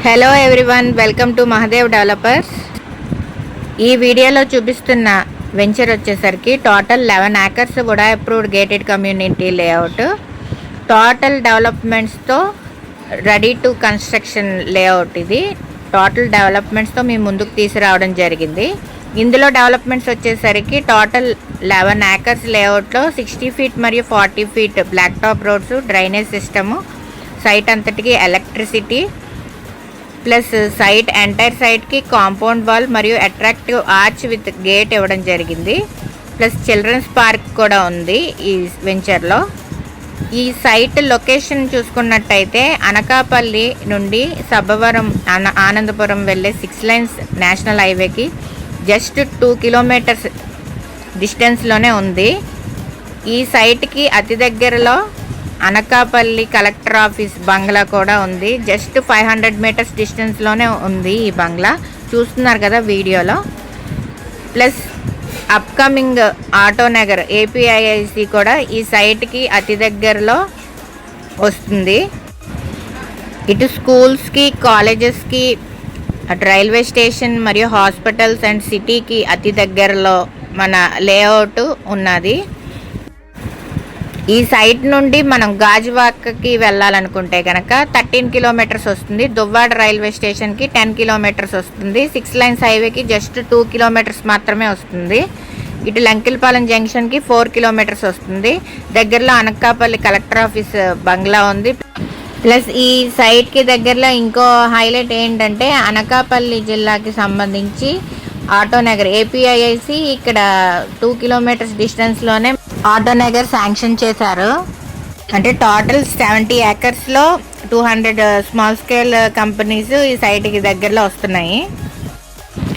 Hello everyone, welcome to Mahadev developers. ఈ వీడియోలో చూపిస్తున్న వెంచర్ వచ్చేసరికి టోటల్ 11 acres కూడా approved gated community layout. Total డెవలప్మెంట్స్తో రెడీ టు కన్స్ట్రక్షన్ లేఅవుట్. ఇది టోటల్ డెవలప్మెంట్స్తో మేము ముందుకు తీసుకురావడం జరిగింది. ఇందులో డెవలప్మెంట్స్ వచ్చేసరికి టోటల్ 11 acres లేఅవుట్లో 60 feet మరియు 40 feet black top roads, drainage system, site అంతటికి ఎలక్ట్రిసిటీ, ప్లస్ సైట్ ఎంటైర్ సైట్కి కాంపౌండ్ వాల్ మరియు అట్రాక్టివ్ ఆర్చ్ విత్ గేట్ ఇవ్వడం జరిగింది. ప్లస్ చిల్డ్రన్స్ పార్క్ కూడా ఉంది ఈ వెంచర్లో. ఈ సైట్ లొకేషన్ చూసుకున్నట్టయితే అనకాపల్లి నుండి సబ్బవరం ఆనందపురం వెళ్ళే 6 lanes నేషనల్ హైవేకి జస్ట్ 2 kilometers డిస్టెన్స్లోనే ఉంది. ఈ సైట్కి అతి దగ్గరలో అనకాపల్లి కలెక్టర్ ఆఫీస్ బంగ్లా కూడా ఉంది. జస్ట్ 500 meters డిస్టెన్స్లోనే ఉంది ఈ బంగ్లా, చూస్తున్నారు కదా వీడియోలో. ప్లస్ అప్కమింగ్ ఆటోనగర్ ఏపీఐఐసి కూడా ఈ సైట్కి అతి దగ్గరలో వస్తుంది. ఇటు స్కూల్స్కి, కాలేజెస్కి, అటు రైల్వే స్టేషన్ మరియు హాస్పిటల్స్ అండ్ సిటీకి అతి దగ్గరలో మన లేఅవుట్ ఉన్నది. ఈ సైట్ నుండి మనం గాజువాకకి వెళ్ళాలనుకుంటే కనుక 13 kilometers వస్తుంది. దువ్వాడ రైల్వే స్టేషన్కి 10 kilometers వస్తుంది. 6 lanes హైవేకి జస్ట్ 2 kilometers మాత్రమే వస్తుంది. ఇటు లంకిల్పాలెం జంక్షన్కి 4 kilometers వస్తుంది. దగ్గరలో అనకాపల్లి కలెక్టర్ ఆఫీస్ బంగ్లా ఉంది. ప్లస్ ఈ సైట్కి దగ్గరలో ఇంకో హైలైట్ ఏంటంటే అనకాపల్లి జిల్లాకి సంబంధించి ఆటోనగర్ ఏపీఐఐసి ఇక్కడ 2 kilometers డిస్టెన్స్లోనే ఆటోనగర్ శాంక్షన్ చేశారు. అంటే టోటల్ 70 acresలో 200 స్మాల్ స్కేల్ కంపెనీస్ ఈ సైట్కి దగ్గరలో వస్తున్నాయి.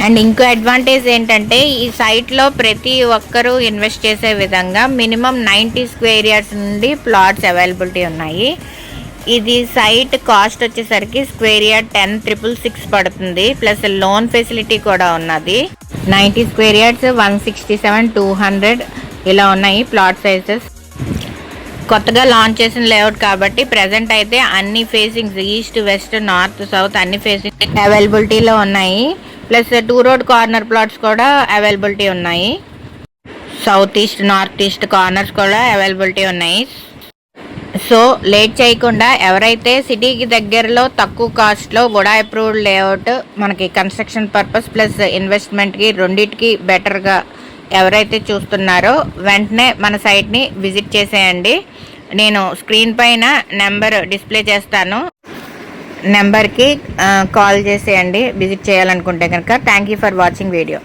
అండ్ ఇంకో అడ్వాంటేజ్ ఏంటంటే ఈ సైట్లో ప్రతి ఒక్కరూ ఇన్వెస్ట్ చేసే విధంగా మినిమం 90 square yards నుండి ప్లాట్స్ అవైలబిలిటీ ఉన్నాయి. ఇది సైట్ కాస్ట్ వచ్చేసరికి స్క్వేర్ యార్డ్ 10,666 పడుతుంది. ప్లస్ లోన్ ఫెసిలిటీ కూడా ఉన్నది. 90 square yards 167, 200 ఇలా ఉన్నాయి ప్లాట్ సైజెస్. కొత్తగా లాంచ్ చేసిన లేఅవుట్ కాబట్టి ప్రజెంట్ అయితే అన్ని facings east, west, north, south అన్ని ఫేసింగ్ అవైలబిలిటీలో ఉన్నాయి. ప్లస్ 2 road కార్నర్ ప్లాట్స్ కూడా అవైలబిలిటీ ఉన్నాయి. South east, north east corners కూడా అవైలబిలిటీ ఉన్నాయి. సో లేట్ చేయకుండా ఎవరైతే సిటీకి దగ్గరలో తక్కువ కాస్ట్లో కూడా అప్రూవ్డ్ లేఅవుట్ మనకి కన్స్ట్రక్షన్ పర్పస్ ప్లస్ ఇన్వెస్ట్మెంట్కి రెండింటికి బెటర్గా ఎవరైతే చూస్తున్నారో వెంటనే మన సైట్ని విజిట్ చేసేయండి. నేను స్క్రీన్ పైన నెంబర్ డిస్ప్లే చేస్తాను, నెంబర్కి కాల్ చేసేయండి విజిట్ చేయాలనుకుంటే కనుక. Thank you for watching video.